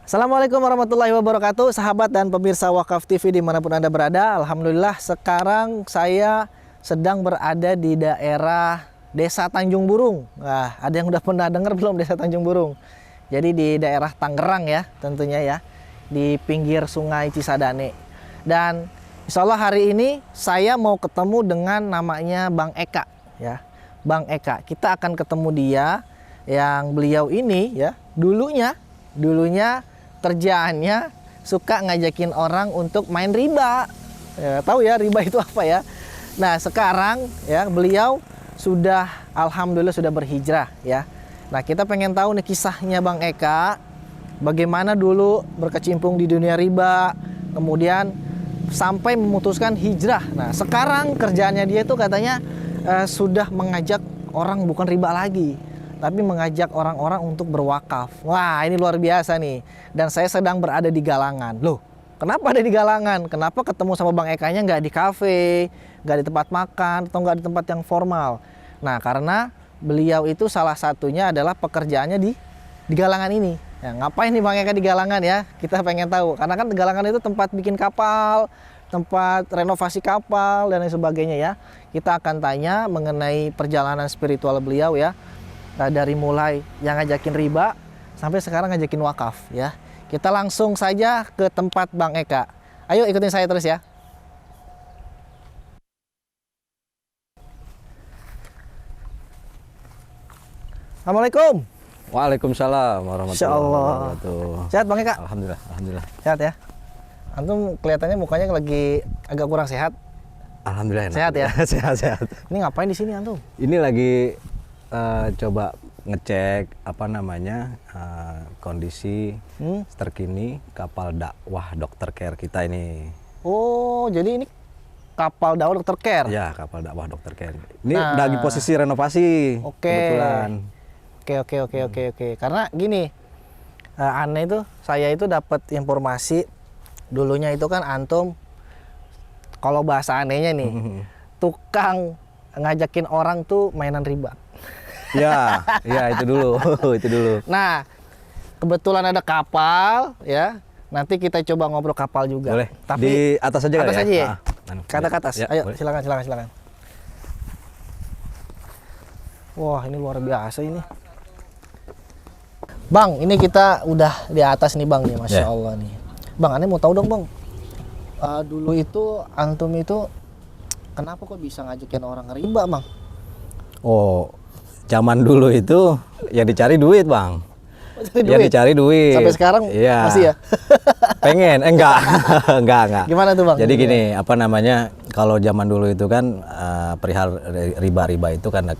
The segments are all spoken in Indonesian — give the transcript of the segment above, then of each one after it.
Assalamualaikum warahmatullahi wabarakatuh, sahabat dan pemirsa Wakaf TV dimanapun Anda berada. Alhamdulillah sekarang saya sedang berada di daerah Desa Tanjung Burung. Nah, ada yang udah pernah dengar belum Desa Tanjung Burung? Jadi di daerah Tangerang ya tentunya ya, di pinggir Sungai Cisadane. Dan insya Allah hari ini saya mau ketemu dengan namanya Bang Eka ya. Bang Eka, kita akan ketemu dia yang beliau ini ya, dulunya kerjaannya suka ngajakin orang untuk main riba. Ya, tahu ya riba itu apa ya? Nah, sekarang ya beliau sudah alhamdulillah sudah berhijrah ya. Nah, kita pengen tahu nih kisahnya Bang Eka, bagaimana dulu berkecimpung di dunia riba, kemudian sampai memutuskan hijrah. Nah, sekarang kerjaannya dia itu katanya sudah mengajak orang bukan riba lagi, tapi mengajak orang-orang untuk berwakaf. Wah, ini luar biasa nih. Dan saya sedang berada di Galangan. Loh, kenapa ada di Galangan? Kenapa ketemu sama Bang Ekanya nggak di kafe, nggak di tempat makan, atau nggak di tempat yang formal? Nah, karena beliau itu salah satunya adalah pekerjaannya di Galangan ini. Ya, ngapain nih Bang Eka di Galangan ya? Kita pengen tahu. Karena kan Galangan itu tempat bikin kapal, tempat renovasi kapal, dan lain sebagainya ya. Kita akan tanya mengenai perjalanan spiritual beliau ya. Nah, dari mulai yang ngajakin riba sampai sekarang ngajakin wakaf ya. Kita langsung saja ke tempat Bang Eka. Ayo ikutin saya terus ya. Assalamualaikum. Waalaikumsalam warahmatullahi wabarakatuh. Sehat Bang Eka? Alhamdulillah, alhamdulillah. Sehat ya. Antum kelihatannya mukanya lagi agak kurang sehat. Alhamdulillah. Sehat ya? Sehat. Ini ngapain di sini antum? Ini lagi coba ngecek kondisi terkini kapal dakwah Dr. Care kita ini. Oh, jadi ini kapal dakwah Dr. Care? Ya, kapal dakwah Dr. Care. Ini lagi posisi renovasi. Oke. Kebetulan. Oke. Karena gini, aneh itu saya itu dapat informasi dulunya itu kan antum, kalau bahasa anehnya nih, tukang ngajakin orang tuh mainan riba. Ya itu dulu, itu dulu. Nah, kebetulan ada kapal ya. Nanti kita coba ngobrol kapal juga. Boleh. Tapi di atas aja atas aja ya. Kata ke atas. Ya, ayo, boleh. silakan. Wah, ini luar biasa ini. Bang, ini kita udah di atas nih Bang nih, Masya Allah nih. Bang, aneh mau tahu dong Bang. Dulu itu antum itu kenapa kok bisa ngajakin orang riba Bang? Oh, zaman dulu itu ya dicari duit Bang. Ya dicari duit. Sampai sekarang ya. masih ya? Pengen, enggak. Gimana tuh Bang? Jadi gini, kalau zaman dulu itu kan perihal riba-riba itu kan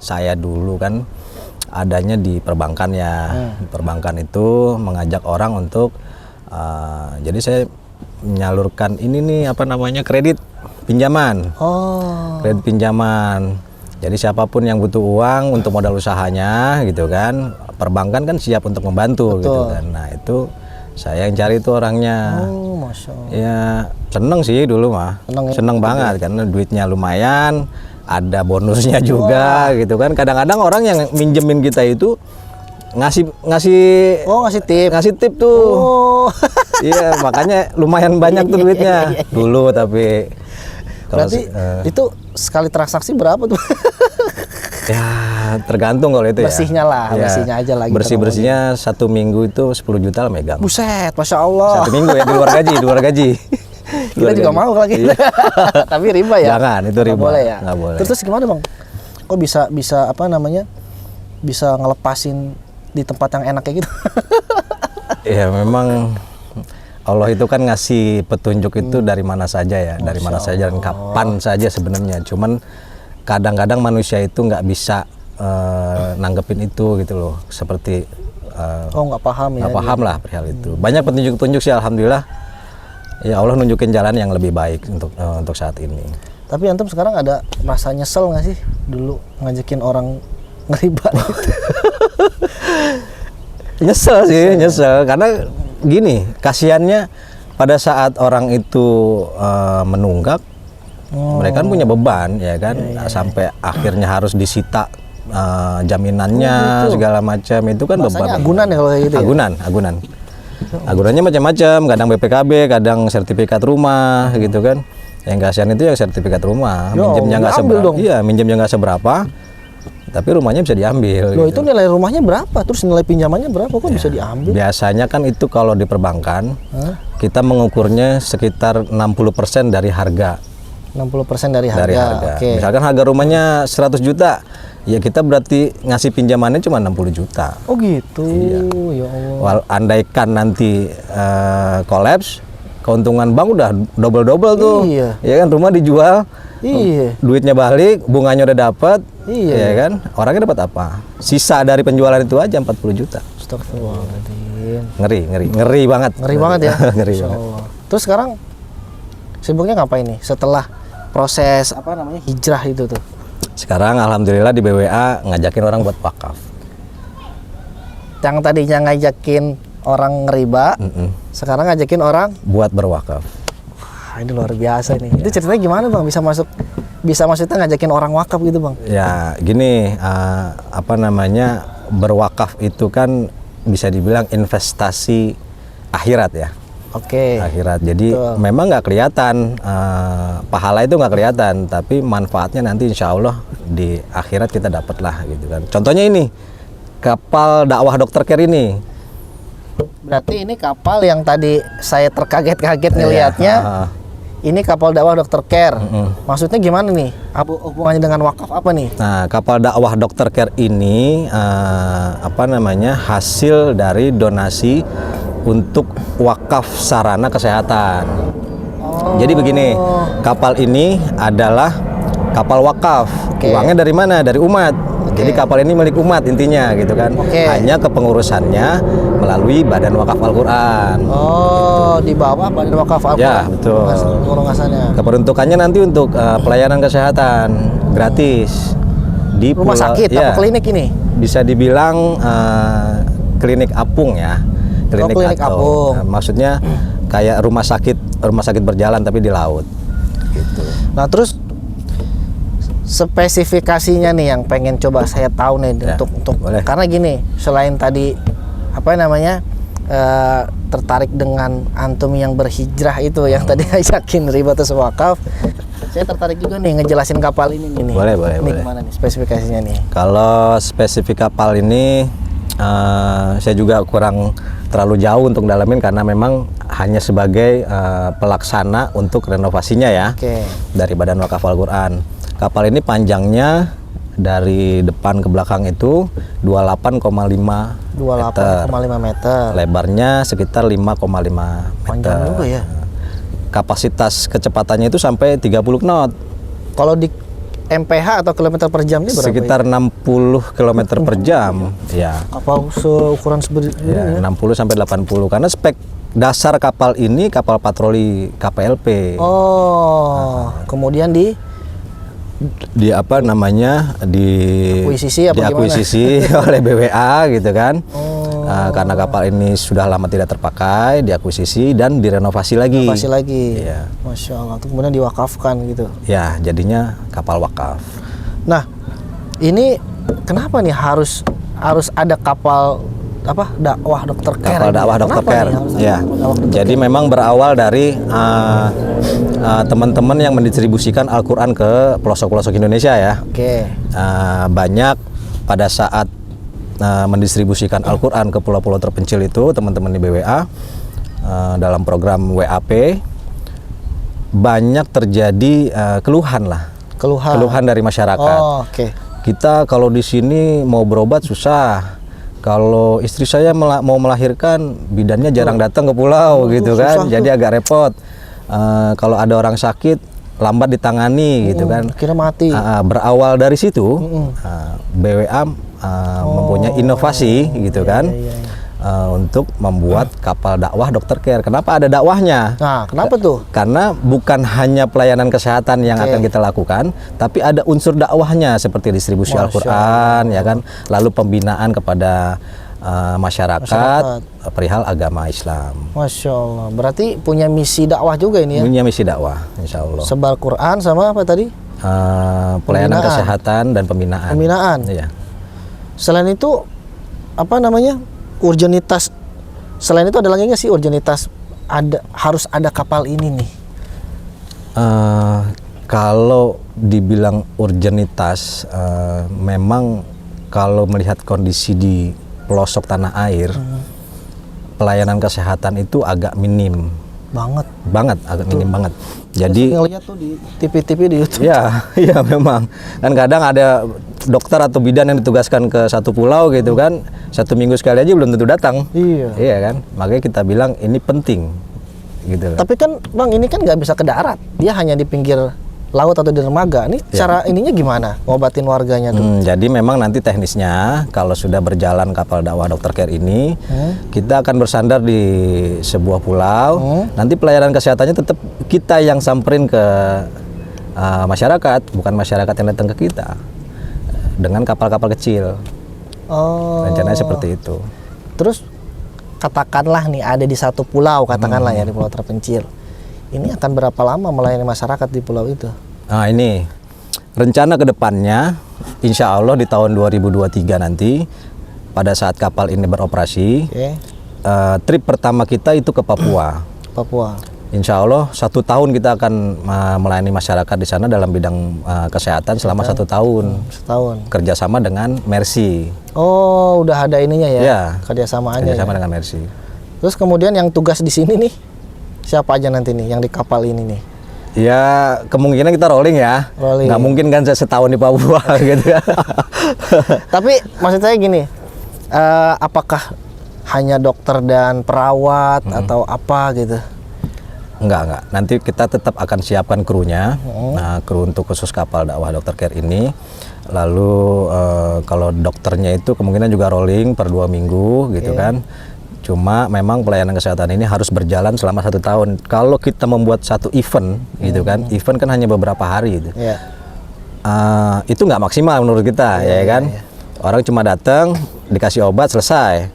saya dulu kan adanya di perbankan ya. Perbankan itu mengajak orang untuk jadi saya menyalurkan ini nih kredit pinjaman. Oh. Kredit pinjaman. Jadi siapapun yang butuh uang untuk modal usahanya gitu kan, perbankan kan siap untuk membantu. Betul. Gitu kan. Nah, itu saya yang cari itu orangnya. Oh, Masya Allah. Ya, seneng sih dulu mah. Seneng banget karena duitnya lumayan, ada bonusnya juga gitu kan. Kadang-kadang orang yang minjemin kita itu ngasih tip tuh. Oh. Iya, makanya lumayan banyak tuh duitnya dulu. Tapi berarti itu sekali transaksi berapa tuh? Ya tergantung kalau itu bersihnya ya. lah, bersihnya aja lagi. Bersihnya 1 minggu itu 10 juta lah megang. Buset, Masya Allah. 1 minggu ya di luar gaji. Kita juga mau lagi. Tapi riba ya? Jangan, itu riba. Nggak boleh ya? Nggak boleh. Terus gimana Bang? Kok bisa bisa ngelepasin di tempat yang enak kayak gitu? Ya memang Allah itu kan ngasih petunjuk itu dari mana saja ya, dari mana saja dan kapan saja sebenarnya. Cuman kadang-kadang manusia itu nggak bisa nanggepin itu gitu loh, seperti nggak paham ya. Nggak paham lah perihal itu. Banyak petunjuk-petunjuk sih, alhamdulillah. Ya Allah nunjukin jalan yang lebih baik untuk saat ini. Tapi antum sekarang ada merasa nyesel nggak sih dulu ngajakin orang ngeriba? Nyesel karena gini, kasihannya pada saat orang itu menunggak, mereka kan punya beban ya kan, sampai akhirnya harus disita jaminannya segala macam, itu kan beban. Agunan ya kalau kayak gitu. Agunan. Gunanya macam-macam, kadang BPKB, kadang sertifikat rumah gitu kan. Yang kasihan itu yang sertifikat rumah, minjemnya nggak seberapa. Iya, minjemnya nggak seberapa, tapi rumahnya bisa diambil. Loh, gitu. itu nilai rumahnya berapa? Terus nilai pinjamannya berapa kok bisa diambil? Biasanya kan itu kalau di perbankan, kita mengukurnya sekitar 60% dari harga. 60% dari harga. Dari harga. Oke. Misalkan harga rumahnya 100 juta, ya kita berarti ngasih pinjamannya cuma 60 juta. Oh gitu. Iya. Ya Allah. Andaikan nanti kolaps, keuntungan bank udah double-double tuh. Iya. Ya kan, rumah dijual, Iya. duitnya balik, bunganya udah dapat. Iya. Ya kan? Orangnya dapat apa? Sisa dari penjualan itu aja 40 juta. Astagfirullahaladzim. Ngeri banget. Ngeri banget ya. Ngeri Masya banget. Allah. Terus sekarang sibuknya ngapain nih setelah proses apa namanya hijrah itu tuh? Sekarang alhamdulillah di BWA ngajakin orang buat wakaf. Yang tadinya ngajakin orang ngeriba, sekarang ngajakin orang Buat berwakaf. wah, ini luar biasa nih. Itu ceritanya gimana bang? Bisa maksudnya ngajakin orang wakaf gitu bang? Ya gini, apa namanya, berwakaf itu kan bisa dibilang investasi akhirat ya. Oke. Akhirat. Jadi Betul. memang nggak kelihatan, pahala itu nggak kelihatan, tapi manfaatnya nanti insya Allah di akhirat kita dapat lah gitu kan. Contohnya ini, kapal dakwah Dr. Care ini. Berarti ini kapal yang tadi saya terkaget-kaget ngelihatnya. Ini kapal dakwah Dr. Care. Maksudnya gimana nih? Hubungannya dengan wakaf apa nih? Nah, kapal dakwah Dr. Care ini apa namanya, hasil dari donasi untuk wakaf sarana kesehatan. Jadi begini, kapal ini adalah kapal wakaf. Oke. Uangnya dari mana? Dari umat. Jadi kapal ini milik umat intinya gitu kan. Oke. Hanya kepengurusannya melalui Badan Wakaf Al-Quran. Oh, di bawah Badan Wakaf Al-Quran. Ya, betul. Pengurusannya. Keperuntukannya nanti untuk pelayanan kesehatan gratis di Rumah pulau- sakit ya, apa klinik ini? bisa dibilang klinik apung ya. Klinik apung. Nah, maksudnya kayak rumah sakit berjalan tapi di laut. Gitu. Nah, terus spesifikasinya nih yang pengen coba saya tahu nih Ya, untuk boleh. karena gini, selain tadi apa namanya tertarik dengan antum yang berhijrah itu yang tadi ngajakin riba terus wakaf, saya tertarik juga nih ngejelasin kapal ini nih. Boleh, Ini boleh. gimana nih spesifikasinya nih? Kalau spesifik kapal ini saya juga kurang terlalu jauh untuk dalamin karena memang hanya sebagai pelaksana untuk renovasinya ya. Oke. Dari Badan Wakaf Al-Quran. Kapal ini panjangnya dari depan ke belakang itu 28,5 28,5 meter. Lebarnya sekitar 5,5 meter. Panjang juga ya. Kapasitas kecepatannya itu sampai 30 knot. Kalau di MPH atau kilometer per jamnya berapa? Sekitar 60 km per jam. Ya. Kapal seukuran seperti ini Ya, ya. 60 sampai 80 karena spek dasar kapal ini kapal patroli KPLP. Oh, kemudian Di apa namanya, Akuisisi apa diakuisisi oleh BWA gitu kan. Oh. Karena kapal ini sudah lama tidak terpakai, diakuisisi dan direnovasi lagi. Renovasi lagi. Iya. Masya Allah. Terus kemudian diwakafkan gitu. Ya, jadinya kapal wakaf. Nah, ini kenapa nih harus ada kapal apa dakwah Dr. Care? Kapal dakwah Dr. Kenapa Care. nih harus ada Ya. kapal dakwah Dr. Jadi memang berawal dari teman-teman yang mendistribusikan Al-Quran ke pelosok-pelosok Indonesia ya. Oke. Banyak pada saat mendistribusikan Al-Quran ke pulau-pulau terpencil itu teman-teman di BWA dalam program WAP banyak terjadi keluhan lah. Keluhan dari masyarakat. Oh, oke. Kita kalau di sini mau berobat susah. Kalau istri saya mau melahirkan, bidannya jarang datang ke pulau gitu kan. Jadi agak repot. Kalau ada orang sakit, lambat ditangani gitu kan. Kira mati. Berawal dari situ, BWA mempunyai inovasi gitu kan. Untuk membuat kapal dakwah Dr. Care. Kenapa ada dakwahnya? Nah, kenapa tuh? Karena bukan hanya pelayanan kesehatan yang akan kita lakukan, tapi ada unsur dakwahnya seperti distribusi Al-Quran, ya kan, lalu pembinaan kepada masyarakat perihal agama Islam. Masya Allah. Berarti punya misi dakwah juga ini ya? Punya misi dakwah, insya Allah. Sebar Quran sama apa tadi? Pelayanan kesehatan dan pembinaan. Pembinaan. Iya. Selain itu, apa namanya? Urgenitas Selain itu ada lagi nggak sih urgenitas harus ada kapal ini nih? Kalau dibilang urgenitas, memang kalau melihat kondisi di pelosok tanah air, pelayanan kesehatan itu agak minim. Banget, agak minim banget. Jadi ngeliat tuh di TV-TV di YouTube. Ya, iya memang. Kan kadang ada dokter atau bidan yang ditugaskan ke satu pulau gitu kan, 1 minggu sekali aja belum tentu datang. Iya kan, makanya kita bilang ini penting gitu. Tapi kan Bang, ini kan nggak bisa ke darat, dia hanya di pinggir laut atau di dermaga. Ini cara ininya gimana ngobatin warganya tuh? Jadi memang nanti teknisnya kalau sudah berjalan kapal dakwah Dr. Care ini, kita akan bersandar di sebuah pulau. Nanti pelayanan kesehatannya tetap kita yang samperin ke masyarakat, bukan masyarakat yang datang ke kita dengan kapal-kapal kecil. Rencananya seperti itu. Terus katakanlah nih ada di satu pulau, katakanlah ya di pulau terpencil. Ini akan berapa lama melayani masyarakat di pulau itu? Nah ini rencana kedepannya, insya Allah di tahun 2023 nanti pada saat kapal ini beroperasi, trip pertama kita itu ke Papua. Insya Allah 1 tahun kita akan melayani masyarakat di sana dalam bidang kesehatan selama 1 tahun. Kerjasama dengan Mercy. Oh, udah ada ininya ya? Ya, kerjasamaannya. Kerjasama dengan Mercy. Terus kemudian yang tugas di sini nih, siapa aja nanti nih yang di kapal ini nih? Ya kemungkinan kita rolling ya. Nggak mungkin kan setahun di Papua gitu ya. Tapi maksud saya gini, apakah hanya dokter dan perawat atau apa gitu? Enggak. Nanti kita tetap akan siapkan krunya. Nah, kru untuk khusus kapal dakwah Dr. Care ini. Lalu kalau dokternya itu kemungkinan juga rolling per 2 minggu gitu kan. Cuma memang pelayanan kesehatan ini harus berjalan selama 1 tahun. Kalau kita membuat satu event gitu kan, event kan hanya beberapa hari gitu. Itu nggak maksimal menurut kita, ya kan. Orang cuma datang, dikasih obat, selesai.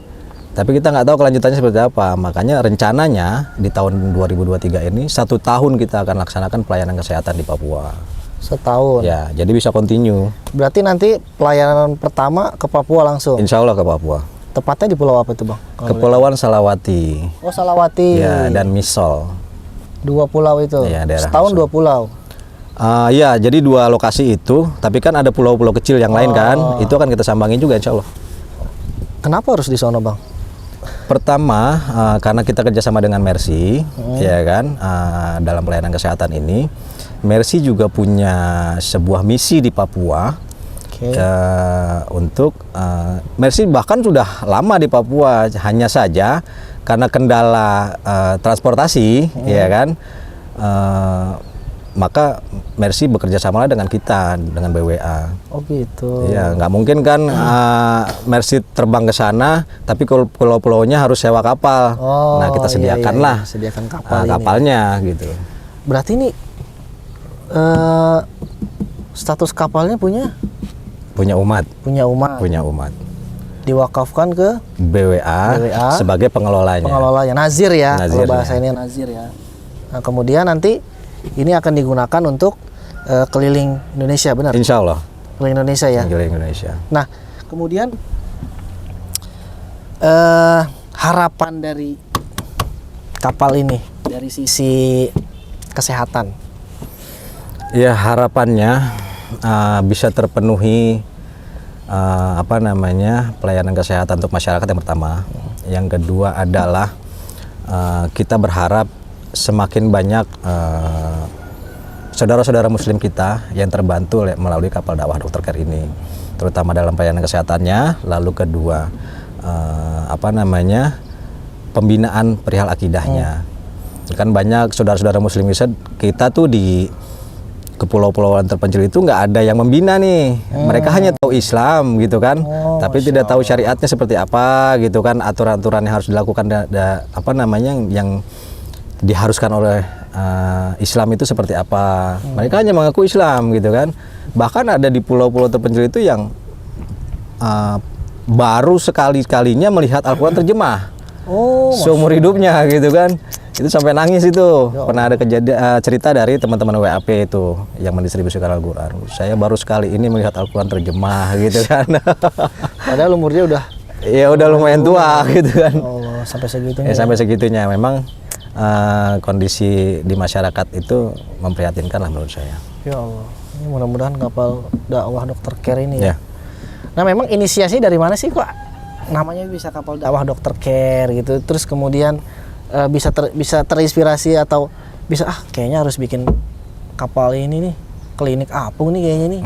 Tapi kita nggak tahu kelanjutannya seperti apa. Makanya rencananya di tahun 2023 ini 1 tahun kita akan laksanakan pelayanan kesehatan di Papua. 1 tahun. Ya, jadi bisa continue. Berarti nanti pelayanan pertama ke Papua langsung? Insya Allah ke Papua. Tepatnya di pulau apa itu Bang? Kepulauan Salawati. Oh, Salawati. Ya, dan Misol. 2 pulau itu? Ya, setahun Misol. 2 pulau? Ya, jadi 2 lokasi itu. Tapi kan ada pulau-pulau kecil yang lain kan. Itu akan kita sambangin juga insya Allah. Kenapa harus di sono Bang? Pertama, karena kita kerjasama dengan Mercy, ya kan, dalam pelayanan kesehatan ini. Mercy juga punya sebuah misi di Papua. Untuk Mercy bahkan sudah lama di Papua, hanya saja karena kendala transportasi, ya kan, maka Mercy bekerja sama dengan kita, dengan BWA. Oh gitu. Ya, nggak mungkin kan Mercy terbang ke sana, tapi pulau-pulaunya harus sewa kapal. Nah, kita sediakanlah sediakan kapalnya gitu. Berarti ini status kapalnya punya umat. Punya umat. Diwakafkan ke BWA sebagai pengelolanya. Nazir ya. Nazir, kalau bahasa ini Nazir ya. Nah, kemudian nanti ini akan digunakan untuk keliling Indonesia, benar? Insya Allah. Keliling Indonesia ya. Keliling Indonesia. Nah, kemudian harapan dari kapal ini dari sisi kesehatan. Ya, harapannya bisa terpenuhi pelayanan kesehatan untuk masyarakat yang pertama. Yang kedua adalah kita berharap semakin banyak saudara-saudara Muslim kita yang terbantu melalui kapal dakwah Dr. Care ini, terutama dalam pelayanan kesehatannya. Lalu kedua pembinaan perihal akidahnya. Kan banyak saudara-saudara Muslim kita tuh di kepulau-pulauan terpencil itu nggak ada yang membina nih. Mereka hanya tahu Islam gitu kan, tapi tidak tahu syariatnya seperti apa gitu kan, aturan-aturan yang harus dilakukan yang diharuskan oleh Islam itu seperti apa. Mereka hanya mengaku Islam gitu kan. Bahkan ada di pulau-pulau terpencil itu yang baru sekali-kalinya melihat Al-Quran terjemah seumur hidupnya gitu kan. Itu sampai nangis itu. Pernah ada kejadian cerita dari teman-teman WAP itu yang mendistribusikan Al-Quran. Saya baru sekali ini melihat Al-Quran terjemah gitu kan. Padahal umurnya udah lumayan tua gitu kan. Oh, sampai segitunya. Ya, sampai segitunya. Memang kondisi di masyarakat itu memprihatinkan lah menurut saya. Ya Allah. Ini mudah-mudahan kapal dakwah Dr. Care ini ya. Ya. Nah, memang inisiasi dari mana sih kok namanya bisa kapal dakwah Dr. Care gitu? Terus kemudian bisa terinspirasi atau bisa kayaknya harus bikin kapal ini nih, klinik apung nih kayaknya nih.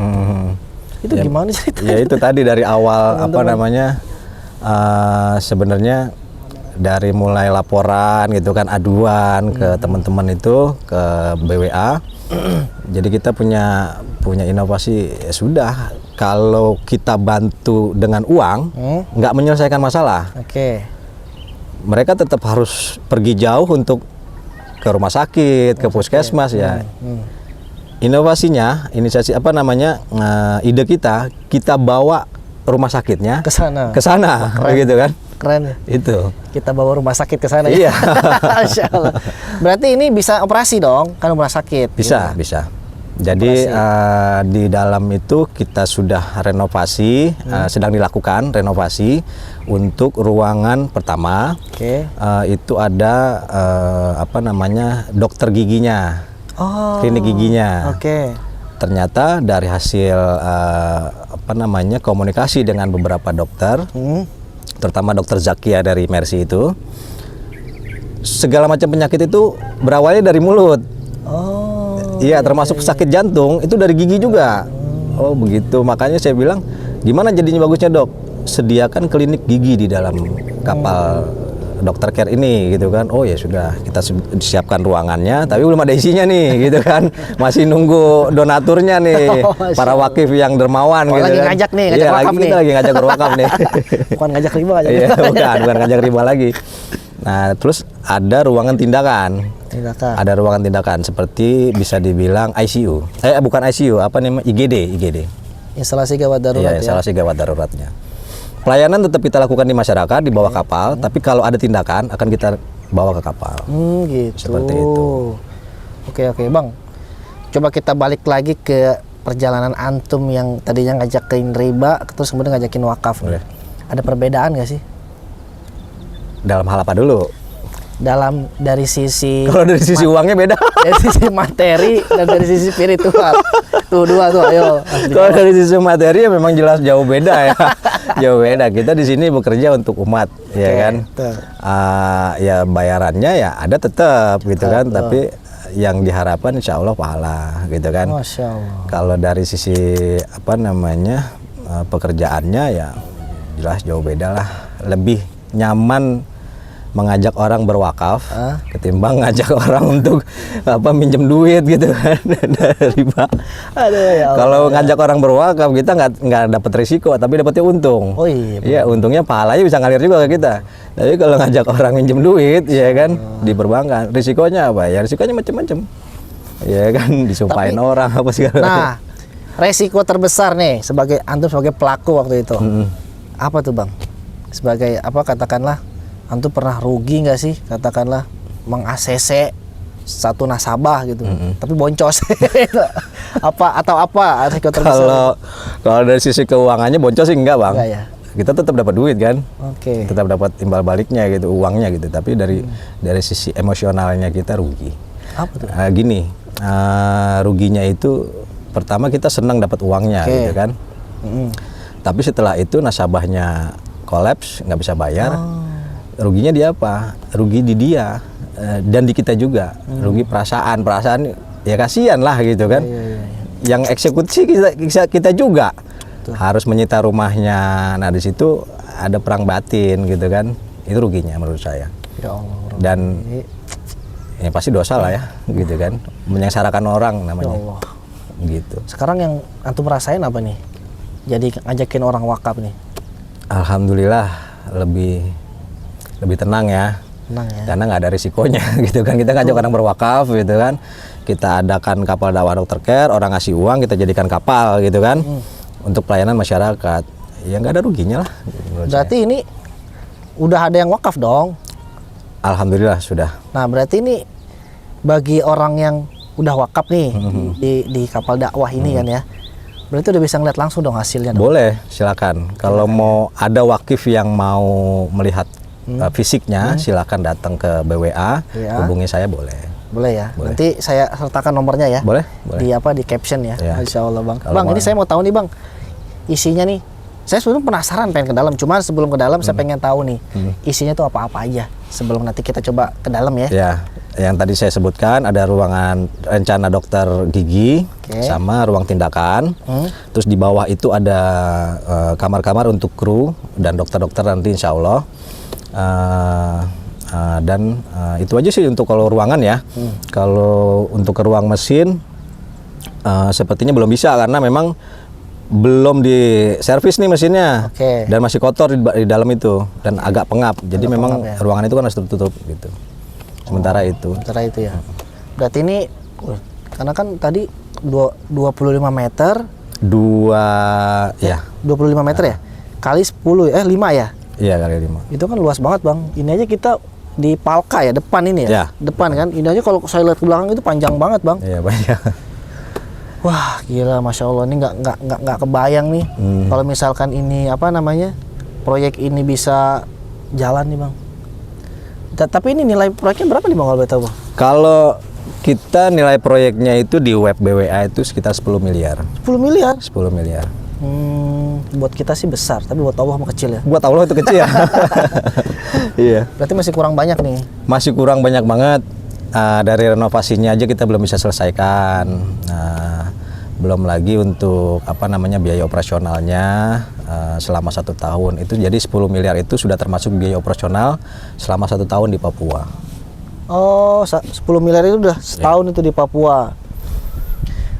Itu Ya, gimana ceritanya? Ya itu tadi dari awal Teman-teman. sebenarnya dari mulai laporan gitu kan, aduan ke teman-teman itu ke BWA. Jadi kita punya inovasi, ya sudah, kalau kita bantu dengan uang nggak menyelesaikan masalah. Oke. Mereka tetap harus pergi jauh untuk ke rumah sakit, ke puskesmas ya. Inovasinya, inisiasi ide kita bawa rumah sakitnya Ke sana. ke sana, Keren. gitu kan? Keren ya. Itu. Kita bawa rumah sakit ke sana Iya. ya. Masya Allah. Berarti ini bisa operasi dong, kan rumah sakit. Bisa, gitu. bisa. Jadi di dalam itu kita sudah renovasi, sedang dilakukan renovasi untuk ruangan pertama. Oke. Itu ada dokter giginya, Oh. klinik giginya. Oke. Ternyata dari hasil komunikasi dengan beberapa dokter, terutama dokter Zakia dari Mercy itu, segala macam penyakit itu berawalnya dari mulut. Oh. Iya, termasuk sakit jantung itu dari gigi juga. Oh begitu, makanya saya bilang gimana jadinya bagusnya dok? Sediakan klinik gigi di dalam kapal Dr. Care ini gitu kan. Oh ya sudah, kita siapkan ruangannya, tapi belum ada isinya nih gitu kan. Masih nunggu donaturnya nih, para wakif yang dermawan gitu lagi kan. ngajak nih, Iya, wakaf nih. kita lagi ngajak berwakaf nih. Bukan ngajak riba aja. Iya, bukan ngajak riba lagi. Nah, terus ada ruangan tindakan. Tindakan. Ada ruangan tindakan seperti bisa dibilang ICU. Bukan ICU, IGD. Instalasi gawat darurat Iya, ya. instalasi gawat daruratnya. Pelayanan tetap kita lakukan di masyarakat di bawah kapal, tapi kalau ada tindakan akan kita bawa ke kapal. Gitu. Seperti itu. Oke, Bang. Coba kita balik lagi ke perjalanan antum yang tadinya ngajakin riba, terus kemudian ngajakin wakaf. Boleh. Ada perbedaan nggak sih? Dalam hal apa dulu? Dari sisi Kalau dari sisi uangnya beda. dari sisi materi dan dari sisi spiritual. Tuh dua tuh, ayo. Kalau dari sisi materi ya memang jelas jauh beda ya. Jauh beda. Kita di sini bekerja untuk umat, ya kan. betul. Ya bayarannya ya ada tetap gitu kan, tapi yang diharapkan insya Allah pahala gitu kan. Masya Allah. Kalau dari sisi pekerjaannya ya jelas jauh beda lah. Lebih nyaman mengajak orang berwakaf ketimbang ngajak orang untuk minjem duit gitu kan dari riba. Aduh, ya Allah. Kalau ngajak orang berwakaf kita nggak dapat risiko tapi dapatnya untung. Oh iya. Iya, untungnya pahalanya bisa ngalir juga ke kita. Tapi kalau ngajak orang minjem duit ya kan di perbankan, risikonya apa? Ya risikonya macam-macam. Ya kan disumpahin orang apa segala. Nah, resiko terbesar nih antum sebagai pelaku waktu itu. Apa tuh, Bang? Sebagai katakanlah antum pernah rugi nggak sih, katakanlah meng-ACC satu nasabah gitu, tapi boncos. apa resiko terbesar? Kalau dari sisi keuangannya boncos sih enggak, Bang. Enggak ya? Kita tetap dapat duit kan. Oke. Tetap dapat timbal baliknya gitu, uangnya gitu. Tapi dari sisi emosionalnya kita rugi. Apa tuh? Ruginya itu pertama kita senang dapat uangnya gitu kan. Tapi setelah itu nasabahnya kolaps, nggak bisa bayar. Ruginya dia apa? Rugi di dia dan di kita juga. Rugi perasaan ya kasihan lah gitu kan. Yang eksekusi kita juga. Harus menyita rumahnya. Nah di situ ada perang batin gitu kan. Itu ruginya menurut saya. Ya Allah. Dan ya pasti dosa lah ya gitu kan. Menyengsarakan orang namanya. Ya Allah. Gitu. Sekarang yang antum rasain apa nih? Jadi ngajakin orang wakaf nih. Alhamdulillah lebih tenang ya. Tenang ya. Karena nggak ada risikonya gitu kan. Kita ngajak orang berwakaf gitu kan. Kita adakan kapal dakwah Dr. Care, orang ngasih uang kita jadikan kapal gitu kan. Untuk pelayanan masyarakat. Ya nggak ada ruginya lah. Berarti ini udah ada yang wakaf dong. Alhamdulillah sudah. Nah, berarti ini bagi orang yang udah wakaf nih di kapal dakwah ini kan ya. Berarti udah bisa ngeliat langsung dong hasilnya dong. Boleh, silakan. Kalau mau ada wakif yang mau melihat fisiknya, silakan datang ke BWA, hubungi saya boleh. Boleh ya. Nanti saya sertakan nomornya ya. Boleh. Di caption ya. Masya Allah bang. Kalau Bang, ini saya mau tahu nih bang, isinya nih. Saya sebenarnya penasaran pengen ke dalam. Cuman sebelum ke dalam saya pengen tahu nih isinya tuh apa-apa aja. Sebelum nanti kita coba ke dalam ya. Ya, yang tadi saya sebutkan ada ruangan rencana dokter gigi sama ruang tindakan. Terus di bawah itu ada kamar-kamar untuk kru dan dokter-dokter nanti insya Allah. Dan itu aja sih untuk kalau ruangan ya. Kalau untuk ke ruang mesin sepertinya belum bisa karena memang belum di servis nih mesinnya dan masih kotor di dalam itu dan agak pengap. Jadi memang ruangan itu kan harus tertutup gitu. Sementara itu ya. Berarti ini karena kan tadi 25 meter. 25 meter ya? Kali 10 5 ya? Iya, kali 5. Itu kan luas banget, Bang. Ini aja kita di Palka ya, depan ini ya. Depan kan. Ini aja kalau saya lihat ke belakang itu panjang banget, Bang. Iya, banyak. Wah, gila, Masya Allah, ini nggak kebayang nih kalau misalkan ini proyek ini bisa jalan nih bang. Tapi ini nilai proyeknya berapa nih bang kalau boleh tahu bang? Kalau kita nilai proyeknya itu di web BWA itu sekitar 10 miliar. 10 miliar? 10 miliar. Buat kita sih besar, tapi buat Allah mah kecil ya. Buat Allah itu kecil ya. Iya. Berarti masih kurang banyak nih. Masih kurang banyak banget. Dari renovasinya aja kita belum bisa selesaikan. Belum lagi untuk biaya operasionalnya selama 1 tahun. Itu jadi 10 miliar itu sudah termasuk biaya operasional selama 1 tahun di Papua. Oh, 10 miliar itu udah setahun itu di Papua.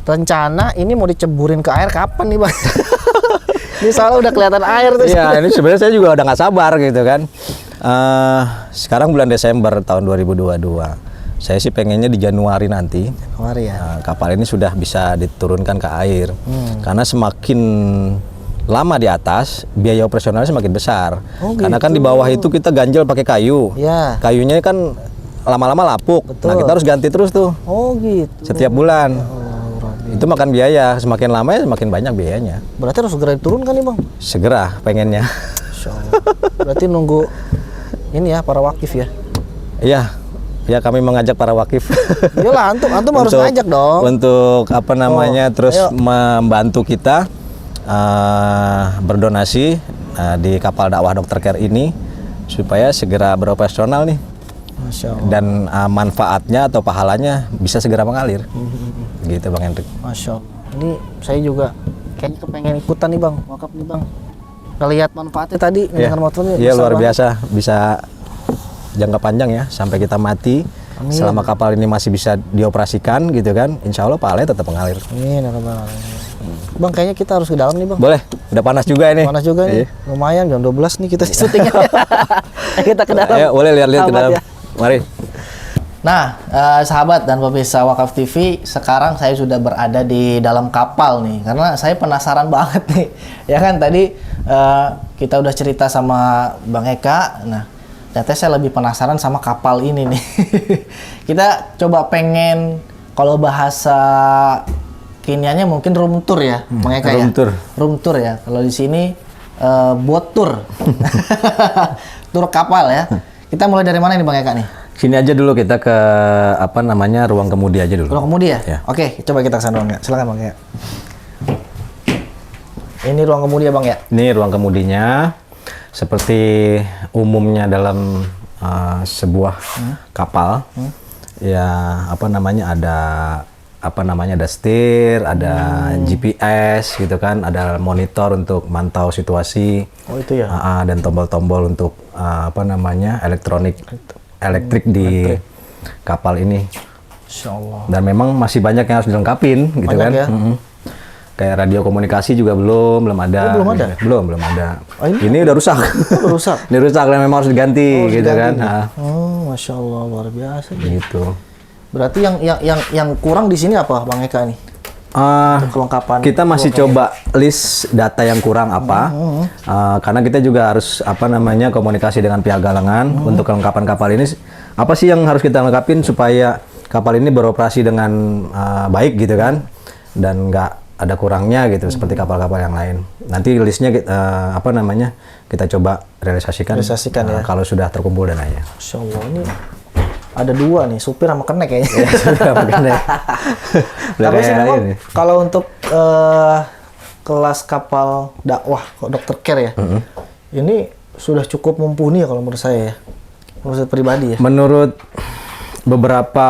Rencana ini mau diceburin ke air kapan nih bang? Ini soalnya udah kelihatan air tuh. Iya, ini sebenarnya saya juga udah nggak sabar gitu kan. Sekarang bulan Desember tahun 2022. Saya sih pengennya di Januari nanti. Januari ya. Kapal ini sudah bisa diturunkan ke air. Karena semakin lama di atas, biaya operasionalnya semakin besar. Karena kan di bawah itu kita ganjel pakai kayu. Ya. Kayunya kan lama-lama lapuk. Betul. Nah, kita harus ganti terus tuh. Oh gitu. Setiap bulan. Itu makan biaya, semakin lama ya semakin banyak biayanya. Berarti harus segera diturunkan nih bang? Segera pengennya. Berarti nunggu ini ya para wakif ya? Iya, ya kami mengajak para wakif. Iyalah, antum harus ngajak dong. Untuk terus membantu kita berdonasi di kapal dakwah Dr. Care ini supaya segera beroperasional nih. Masya Allah. Dan manfaatnya atau pahalanya bisa segera mengalir. Gitu Bang Hendrik. Masya Allah. Ini saya juga kayaknya kepengen ikutan nih bang, wakaf nih bang. Ngelihat manfaatnya tadi dengan motornya. Iya luar biasa, bisa jangka panjang ya sampai kita mati. Amin. Selama kapal ini masih bisa dioperasikan gitu kan, insya Allah pahalanya tetap mengalir. Amin. Bang kayaknya kita harus ke dalam nih bang. Boleh, udah panas juga ini. Panas juga nih, lumayan jam 12 nih kita syutingnya. Kita ke dalam. Ayo, boleh lihat-lihat ke dalam. Ya. Mari. Nah, sahabat dan pemirsa Wakaf TV, sekarang saya sudah berada di dalam kapal nih, karena saya penasaran banget nih. Ya kan tadi kita udah cerita sama Bang Eka, nah ternyata saya lebih penasaran sama kapal ini nih. Kita coba pengen, kalau bahasa kiniannya mungkin room tour ya, Bang Eka ya? Room tour ya, kalau di sini boat tour. Tur kapal ya. Kita mulai dari mana nih Bang Eka nih? Sini aja dulu kita ke ruang kemudi aja dulu. Ruang kemudi ya? Oke, coba kita ke sana Bang. Silakan Bang ya. Ini ruang kemudi ya Bang ya? Ini ruang kemudinya. Seperti umumnya dalam sebuah kapal. Ya, ada setir, ada GPS gitu kan, ada monitor untuk mantau situasi. Oh, itu ya. Dan tombol-tombol untuk elektrik di kapal ini. Insya Allah. Dan memang masih banyak yang harus dilengkapin gitu kan. Ya? Kayak radio komunikasi juga belum ada. Oh, belum ada? Belum ada. Oh, ini udah rusak. Rusak? Ini rusak dan memang harus diganti gitu kan. Oh, Masya Allah, luar biasa. Gitu. Berarti yang kurang di sini apa Bang Eka nih? Kelengkapan. Kita masih coba list data yang kurang apa. Karena kita juga harus komunikasi dengan pihak galangan untuk kelengkapan kapal ini. Apa sih yang harus kita lengkapin supaya kapal ini beroperasi dengan baik gitu kan, dan nggak ada kurangnya gitu seperti kapal-kapal yang lain. Nanti listnya kita coba realisasikan Ya. kalau sudah terkumpul dananya. Masya Allah, ini ada 2 nih, supir sama kenek kayaknya. Tapi sih memang kalau untuk kelas kapal dakwah Dr. Care ya, ini sudah cukup mumpuni ya kalau menurut saya ya, menurut saya pribadi ya. Menurut beberapa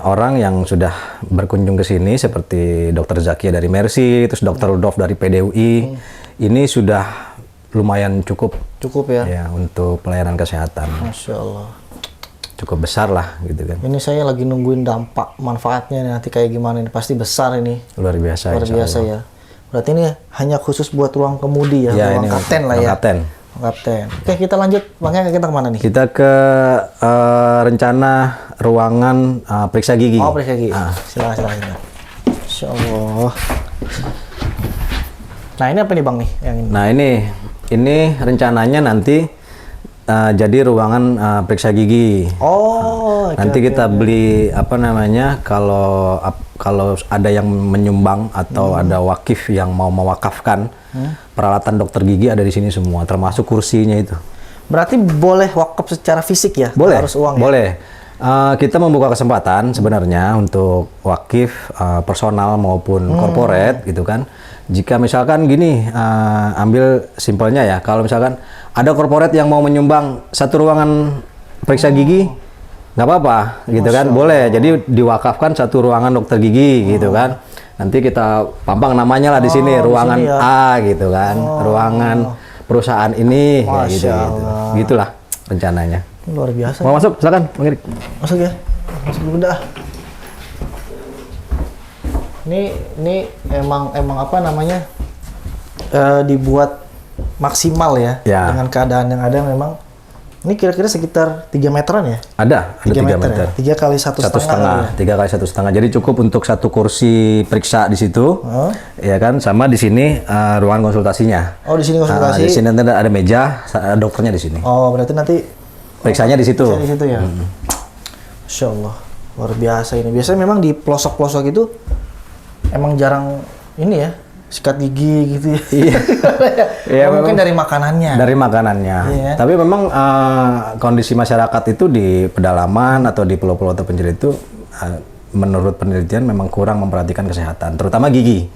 orang yang sudah berkunjung ke sini seperti Dr. Zakia dari Mercy, terus Dr. Rudolf dari PDUI, ini sudah lumayan cukup ya untuk pelayanan kesehatan. Masya Allah, cukup besar lah gitu kan. Ini saya lagi nungguin dampak manfaatnya nanti kayak gimana, ini pasti besar ini. Luar biasa ya. Berarti ini hanya khusus buat ruang kemudi ya, ruang kapten lah ya. Kapten. Oke, kita lanjut. Makanya kita kemana nih? Kita ke rencana ruangan periksa gigi. Oh, periksa gigi. Silakan. Masya Allah. Nah, ini apa nih Bang nih? Yang ini? Nah, ini rencananya nanti jadi ruangan periksa gigi. Nanti kita beli kalau ada yang menyumbang atau ada wakif yang mau mewakafkan peralatan dokter gigi ada di sini semua, termasuk kursinya itu. Berarti boleh wakaf secara fisik ya? Boleh. Harus uang boleh. Ya? Kita membuka kesempatan sebenarnya untuk wakif personal maupun corporate gitu kan. Jika misalkan gini, ambil simpelnya ya, kalau misalkan ada corporate yang mau menyumbang satu ruangan periksa gigi, nggak apa-apa gitu kan, boleh. Jadi diwakafkan satu ruangan dokter gigi gitu kan. Nanti kita pampang namanya lah di sini, ruangan sini ya. A gitu kan, ruangan perusahaan ini, ya gitu. Gitulah rencananya. Luar biasa. Mau masuk? Silakan, Bang Erik. Masuk ya. Masuk dulu dah. Ini emang apa namanya, dibuat maksimal ya, dengan keadaan yang ada. Memang ini kira-kira sekitar 3 meteran ya? Ada 3 meter. 3 kali 1,5. 3 kali 1,5. Jadi cukup untuk satu kursi periksa di situ, ya kan? Sama di sini ruangan konsultasinya. Oh, di sini konsultasi. Di sini nanti ada meja, dokternya di sini. Oh, berarti nanti periksanya di situ. Di situ ya. Masya Allah, luar biasa ini. Biasanya memang di pelosok-pelosok itu emang jarang ini ya, sikat gigi gitu ya. Iya. Mungkin dari makanannya. Dari makanannya. Iya. Tapi memang kondisi masyarakat itu di pedalaman atau di pulau-pulau terpencil itu menurut penelitian memang kurang memperhatikan kesehatan, terutama gigi.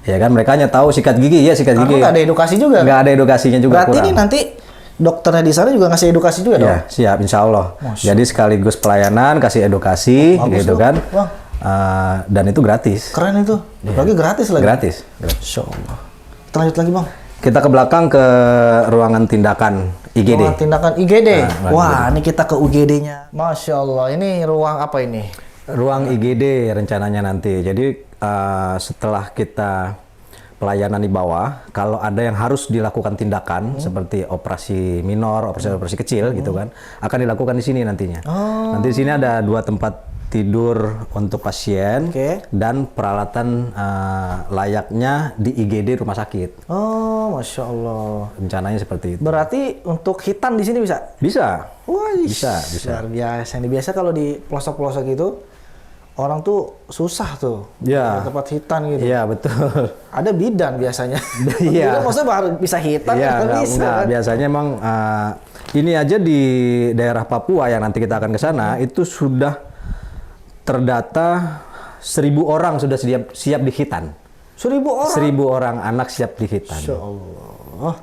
Ya kan, mereka hanya tahu sikat gigi, sikat gigi. Nggak ada edukasi juga. Nggak ada edukasinya juga. Berarti kurang. Ini nanti dokternya di sana juga ngasih edukasi juga dong? Ya, siap, insya Allah. Jadi sekaligus pelayanan, kasih edukasi, gitu kan. Dan itu gratis. Keren itu. Lagi gratis lagi. Gratis. Insya Allah. Kita lanjut lagi Bang. Kita ke belakang ke ruangan tindakan IGD. Ruangan tindakan IGD. Wah, ini kita ke UGD-nya. Masya Allah. Ini ruang apa ini? Ruang IGD rencananya nanti. Jadi setelah kita pelayanan di bawah, kalau ada yang harus dilakukan tindakan seperti operasi minor, operasi kecil gitu kan, akan dilakukan di sini nantinya. Nanti di sini ada 2 tempat tidur untuk pasien dan peralatan layaknya di IGD rumah sakit. Oh, Masya Allah. Rencananya seperti itu. Berarti untuk hitan di sini bisa? Bisa. Wah, bisa. Luar biasa. Ini biasa kalau di pelosok-pelosok itu orang tuh susah tuh. Ya. Tempat hitan gitu. Iya, betul. Ada bidan biasanya. Iya. Bidan maksudnya baru bisa hitan, kan bisa. Enggak. Biasanya emang ini aja di daerah Papua yang nanti kita akan ke sana itu sudah terdata 1.000 orang sudah siap di hitan. 1.000 orang? 1.000 orang anak siap di hitan. Masya Allah.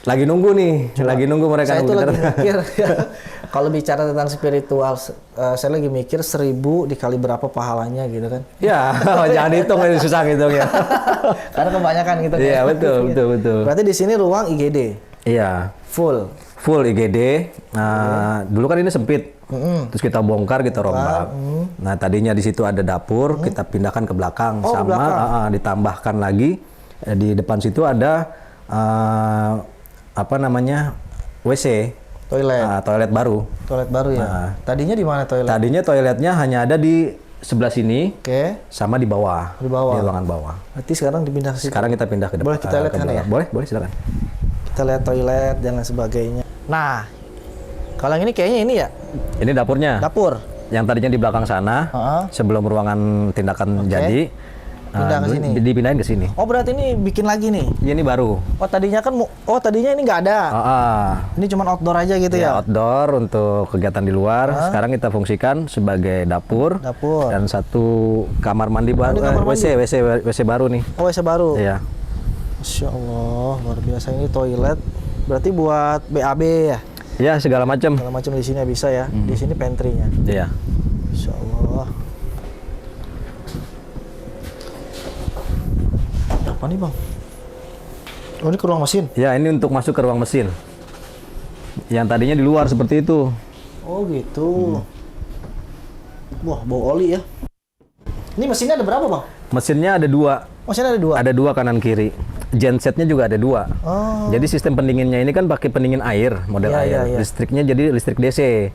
Lagi nunggu nih, lagi nunggu mereka. Saya itu lagi mikir, kalau bicara tentang spiritual, saya lagi mikir 1.000 dikali berapa pahalanya gitu kan. Ya, jangan hitung, ini susah hitung ya. Karena kebanyakan gitu. Iya, betul. Berarti di sini ruang IGD? Iya. Full IGD. Dulu kan ini sempit. Terus kita bongkar, kita rombak. Nah, tadinya di situ ada dapur, kita pindahkan ke belakang. Ditambahkan lagi di depan situ ada WC. Toilet baru. Toilet baru ya. Tadinya di mana toilet? Tadinya toiletnya hanya ada di sebelah sini. Sama di bawah. Di ruangan bawah. Berarti sekarang dipindah ke situ. Sekarang kita pindah ke depan. Boleh kita lihat kan ya? Boleh, silakan. Kita lihat toilet dan lain sebagainya. Nah, kalau yang ini kayaknya ini ya? Ini dapurnya. Dapur. yang tadinya di belakang sana, sebelum ruangan tindakan jadi, pindah ke sini. dipindahin ke sini. Oh, berarti ini bikin lagi nih. Ini baru. Oh, tadinya kan tadinya ini nggak ada. Ini cuma outdoor aja gitu ya. Outdoor untuk kegiatan di luar. Sekarang kita fungsikan sebagai dapur. Dan satu kamar mandi baru. WC baru nih. Oh, WC baru. Iya. Masya Allah, luar biasa. Ini toilet. Berarti buat BAB ya? Iya, segala macam. Segala macam di sini bisa ya. Di sini pantry-nya. Iya. Masya Allah. Apa nih, Bang? Oh, ini ke ruang mesin? Ya, ini untuk masuk ke ruang mesin. Yang tadinya di luar seperti itu. Oh, gitu. Wah, bau oli ya. Ini mesinnya ada berapa, Bang? Mesinnya ada 2. Mesinnya ada 2? Ada 2 kanan kiri. Gensetnya juga ada 2. Jadi sistem pendinginnya ini kan pakai pendingin air, model air. Listriknya jadi listrik DC.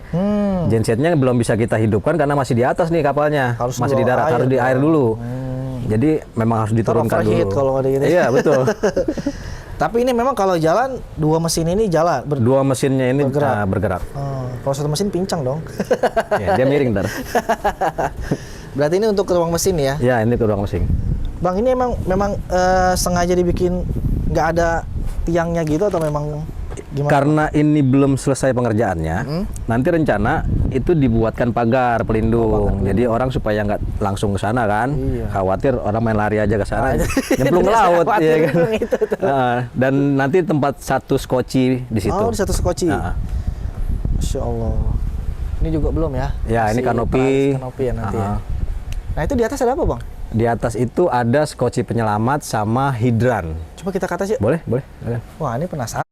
Gensetnya belum bisa kita hidupkan karena masih di atas nih kapalnya. Masih di darat, harus di air dulu. Jadi memang harus diturunkan dulu. Kalau ada gitu. Iya, betul. Tapi ini memang kalau jalan 2 mesin ini jalan. 2 mesinnya ini bergerak. Kalau satu mesin pincang dong. Ya, dia miring ntar. Berarti ini untuk ke ruang mesin ya? Ya, ini ke ruang mesin. Bang, ini memang sengaja dibikin nggak ada tiangnya gitu atau memang gimana? Karena ini belum selesai pengerjaannya, nanti rencana itu dibuatkan pagar pelindung. Jadi orang supaya nggak langsung ke sana kan, khawatir orang main lari aja ke sana, nyemplung ke laut, ya kan. Dan nanti tempat satu skoci di situ. Oh, di satu skoci. Masya Allah. Ini juga belum ya? Ya, ini kanopi. Kanopi ya nanti ya. Nah, itu di atas ada apa, Bang? Di atas itu ada skoci penyelamat sama hidran. Coba kita ke atas ya. Boleh. Wah, ini penasaran.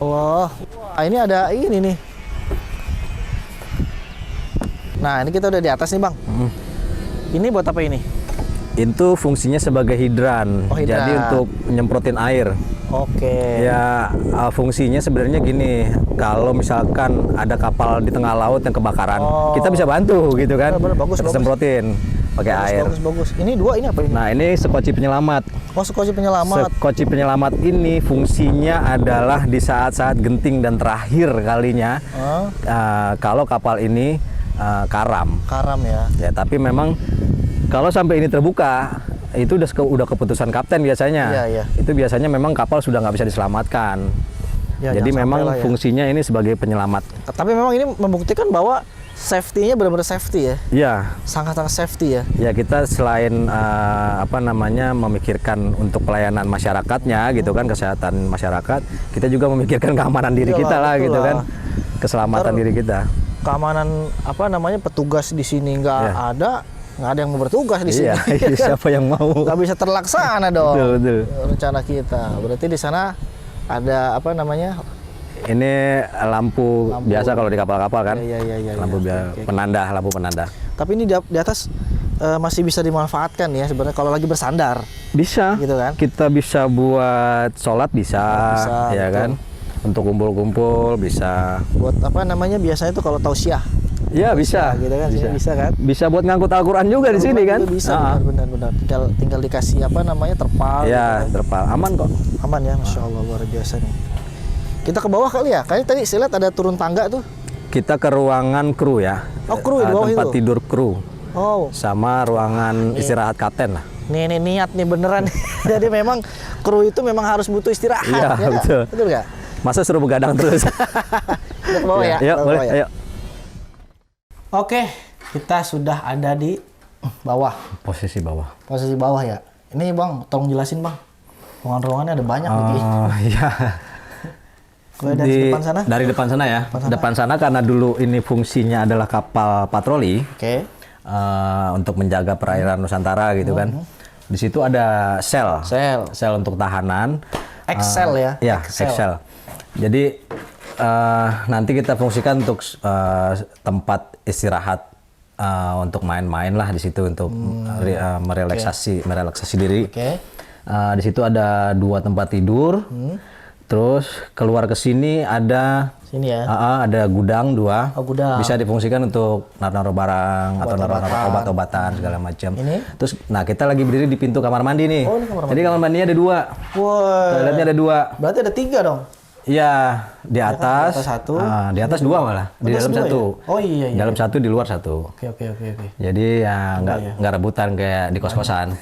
Allah. Wah, ini ada ini nih. Nah, ini kita udah di atas nih, Bang. Ini buat apa ini? Itu fungsinya sebagai hidran. Oh, hidran. Jadi untuk nyemprotin air. Oke. Ya, fungsinya sebenarnya gini, kalau misalkan ada kapal di tengah laut yang kebakaran, kita bisa bantu gitu kan. Bagus. Semprotin pakai air. Bagus. Ini 2 ini apa ini? Nah, ini skoci penyelamat. Oh, skoci penyelamat. Skoci penyelamat ini fungsinya adalah di saat-saat genting dan terakhir kalinya, kalau kapal ini karam. Karam ya. Ya, tapi memang kalau sampai ini terbuka, itu udah keputusan kapten biasanya. Iya. Itu biasanya memang kapal sudah nggak bisa diselamatkan. Ya, jadi memang fungsinya ini sebagai penyelamat. Tapi memang ini membuktikan bahwa safety-nya benar-benar safety ya. Iya. Sangat-sangat safety ya. Ya, kita selain memikirkan untuk pelayanan masyarakatnya gitu kan, kesehatan masyarakat, kita juga memikirkan keamanan diri kita lah gitu kan. Keselamatan diri kita. Keamanan petugas di sini nggak ada yang mau bertugas di sini. Iya, siapa yang mau? Nggak bisa terlaksana dong. Betul. Rencana kita. Berarti di sana ada Ini lampu biasa kalau di kapal-kapal kan. Iya. Lampu penanda. Tapi ini di atas masih bisa dimanfaatkan ya sebenarnya kalau lagi bersandar. Bisa. Gitu kan? Kita bisa buat sholat bisa ya betul. Kan? Untuk kumpul-kumpul bisa. Buat biasanya itu kalau tausiah. Ya bisa, gitu kan? Bisa kan? Bisa buat ngangkut Al-Quran juga di sini kan? Bisa, benar. Tinggal dikasih terpal. Ya, gitu. Terpal. Aman kok. Aman ya, Masya Allah, luar biasa nih. Kita ke bawah kali ya? Kayaknya tadi saya lihat ada turun tangga tuh. Kita ke ruangan kru ya. Oh, kru di bawah tempat itu? tidur kru. Oh. Sama ruangan istirahat kapten lah. Nih niat nih beneran. Jadi memang kru itu memang harus butuh istirahat. Iya, ya betul. Betul nggak? Masa suruh begadang terus? Kita ke bawah ya? Yuk, boleh, ayo. Oke, kita sudah ada di bawah. Posisi bawah Ya. Ini Bang, tolong jelasin Bang. Ruangan-ruangannya ada banyak nih. Oh iya. Dari depan sana? Dari depan sana ya. Depan sana karena dulu ini fungsinya adalah kapal patroli. Oke. Untuk menjaga perairan Nusantara gitu kan. Di situ ada sel untuk tahanan. Excel ya? Ya, Excel. Jadi nanti kita fungsikan untuk tempat istirahat, untuk main-main lah di situ untuk merelaksasi diri. Di situ ada 2 tempat tidur. Terus keluar ke sini ada ada gudang 2. Oh, gudang. Bisa difungsikan untuk naruh barang atau naruh obat-obatan segala macam. Terus kita lagi berdiri di pintu kamar mandi nih. Oh, ini kamar mandi. Jadi kamar mandinya ada 2. Wow. Toiletnya ada 2. Berarti ada 3 dong. Iya, di atas. Di atas satu. Di atas dua malah. Di dalam dua satu. ya? Oh iya. Dalam satu, di luar satu. Oke. Jadi ya nggak rebutan kayak di kos-kosan.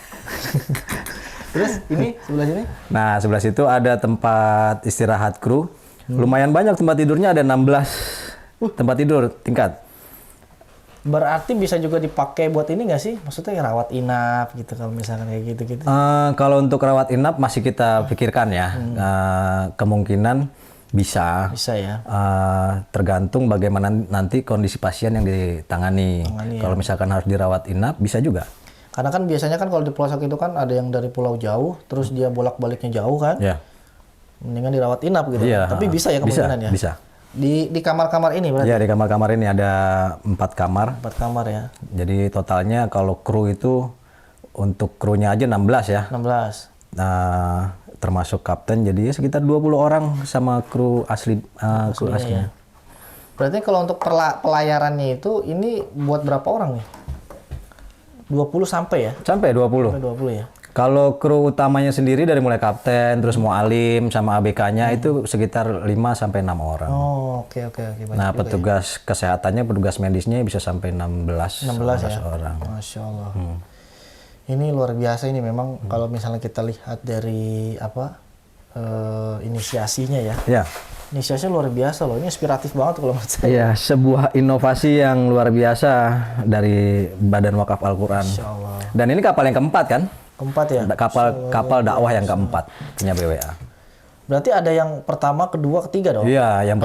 Terus ini sebelah sini? Nah, sebelah situ ada tempat istirahat kru. Lumayan banyak tempat tidurnya, ada 16 tempat tidur tingkat. Berarti bisa juga dipakai buat ini nggak sih? Maksudnya rawat inap gitu kalau misalkan kayak gitu-gitu. Kalau untuk rawat inap masih kita pikirkan ya. Kemungkinan bisa. Bisa ya. Tergantung bagaimana nanti kondisi pasien yang ditangani. Kalau misalkan harus dirawat inap, bisa juga. Karena kan biasanya kan kalau di pelosok itu kan ada yang dari pulau jauh, terus dia bolak-baliknya jauh kan. Ya. Mendingan dirawat inap gitu. Iya, Tapi bisa ya kemungkinan ya? Bisa. Di kamar-kamar ini berarti? Ya, di kamar-kamar ini ada 4 kamar. 4 kamar ya. Jadi totalnya kalau kru itu untuk krunya aja 16 ya. 16. Nah, termasuk kapten, jadi sekitar 20 orang sama kru asli. Kru aslinya. Ya. Berarti kalau untuk pelayarannya itu ini buat berapa orang nih? 20 sampai ya? Sampai 20. Sampai 20 ya. Kalau kru utamanya sendiri dari mulai kapten, terus mualim sama ABK-nya itu sekitar 5 sampai 6 orang. Oh, oke. Nah, petugas kesehatannya, petugas medisnya bisa sampai 16 ya? orang. Masya Allah. Ini luar biasa ini memang kalau misalnya kita lihat dari inisiasinya ya. Ya. Inisiasinya luar biasa loh. Ini inspiratif banget kalau menurut saya. Iya, sebuah inovasi yang luar biasa dari Badan Wakaf Al-Quran. Masya Allah. Dan ini kapal yang keempat kan? Keempat ya? Kapal dakwah yang keempat punya BWA. Berarti ada yang pertama, kedua, ketiga dong? Iya, yang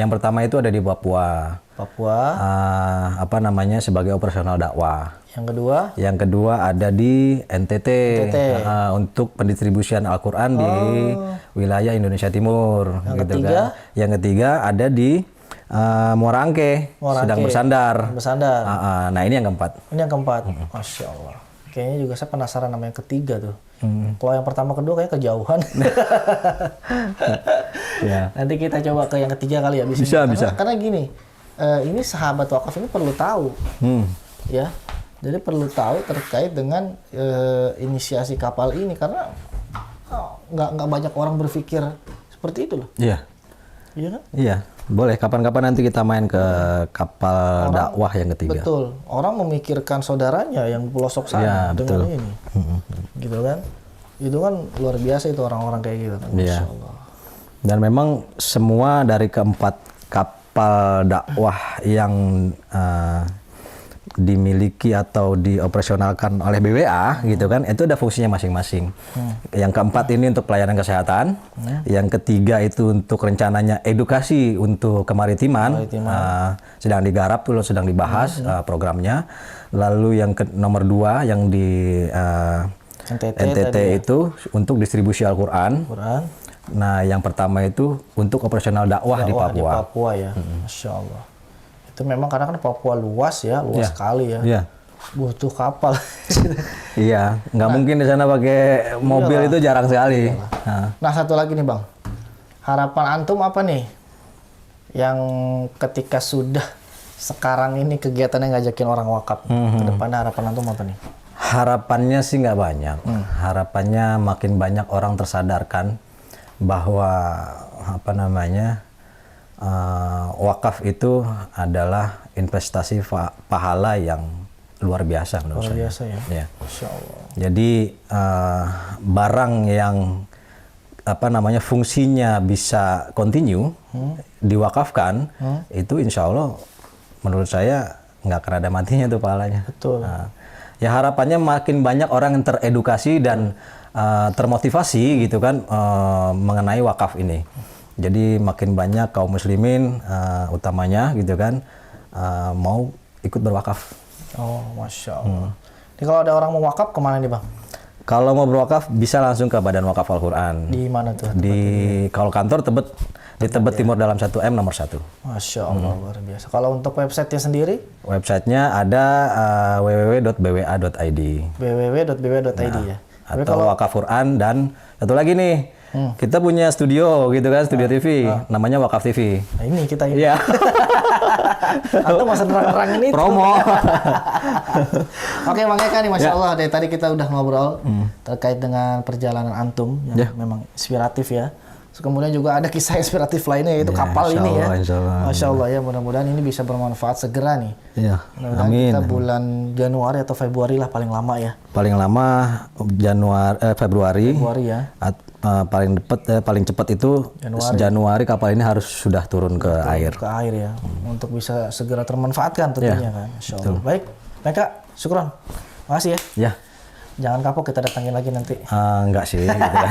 pertama itu ada di Papua. Sebagai operasional dakwah. Yang kedua ada di NTT. Untuk pendistribusian Al-Quran di wilayah Indonesia Timur. Yang ketiga ada di Muara Angke, sedang bersandar. Nah, ini yang keempat. Masya Allah. Kayaknya juga saya penasaran sama yang ketiga tuh. Kalau yang pertama, kedua kayak kejauhan. Ya. Nanti kita coba ke yang ketiga kali ya. Bisa. Karena gini, ini sahabat wakaf ini perlu tahu. Ya. Jadi perlu tahu terkait dengan inisiasi kapal ini. Karena nggak banyak orang berpikir seperti itu loh. Iya. Iya kan? Iya. Boleh, kapan-kapan nanti kita main ke kapal dakwah yang ketiga. Betul. Orang memikirkan saudaranya yang pelosok sana dengan ini. Gitu kan? Itu kan luar biasa itu orang-orang kayak gitu kan. Masya Allah. Dan memang semua dari keempat kapal dakwah yang dimiliki atau dioperasionalkan oleh BWA gitu kan, itu ada fungsinya masing-masing. Yang keempat ini untuk pelayanan kesehatan, yang ketiga itu untuk rencananya edukasi untuk kemaritiman. Sedang digarap tuh, sedang dibahas programnya. Lalu yang nomor 2 yang di NTT itu untuk distribusi Al-Quran. Nah, yang pertama itu untuk operasional dakwah di Papua. Di Papua ya, Masya Allah. Itu memang karena kan Papua luas sekali ya. Iya. Butuh kapal. Iya, nggak mungkin di sana pakai mobil, itu jarang sekali. Nah, satu lagi nih Bang, harapan antum apa nih? Yang ketika sudah sekarang ini kegiatannya ngajakin orang wakaf, kedepannya harapan antum apa nih? Harapannya sih nggak banyak. Harapannya makin banyak orang tersadarkan bahwa wakaf itu adalah investasi pahala yang luar biasa menurut saya. Luar biasa ya. Ya. Masya Allah. Jadi barang yang fungsinya bisa continue diwakafkan, itu insya Allah menurut saya nggak akan ada matinya tuh pahalanya. Betul. Ya harapannya makin banyak orang yang teredukasi dan termotivasi gitu kan mengenai wakaf ini. Jadi makin banyak kaum muslimin utamanya gitu kan mau ikut berwakaf. Oh, Masya Allah. Jadi kalau ada orang mau wakaf kemana nih Bang? Kalau mau berwakaf bisa langsung ke Badan Wakaf Al-Quran. Di mana tuh? Kalau kantor Tebet, di Tebet Timur Dalam 1M nomor 1. Masya Allah, luar biasa. Kalau untuk website-nya sendiri? Websitenya ada www.bwa.id. www.bwa.id ya. Atau Wakaf Quran, dan satu lagi nih, kita punya studio gitu kan, studio TV, namanya Wakaf TV. Nah, ini kita ini. Iya. Atau masa nerang-nerangin itu. Promo. Oke Bang Eka nih, Masya Allah, dari tadi kita udah ngobrol terkait dengan perjalanan antum yang memang inspiratif ya. Kemudian juga ada kisah inspiratif lainnya yaitu Ya, kapal insya ini ya. Allah, insya Allah. Masya Allah ya, mudah-mudahan ini bisa bermanfaat segera nih. Iya. Mudah-mudahan Amin. kita bulan Januari atau Februari lah paling lama ya. Paling lama Februari. Februari ya. Paling cepat itu Januari kapal ini harus sudah turun ke air. Ke air ya. Untuk bisa segera termanfaatkan tentunya kan. Masya Allah. Baik, Kak, syukron. Makasih ya. Ya. Jangan kapok, kita datangin lagi nanti. Enggak sih. Gitu kan.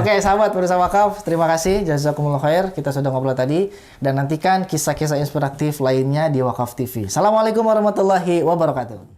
Oke, sahabat pemirsa Wakaf, terima kasih. Jazakumullah khair. Kita sudah ngobrol tadi. Dan nantikan kisah-kisah inspiratif lainnya di Wakaf TV. Assalamualaikum warahmatullahi wabarakatuh.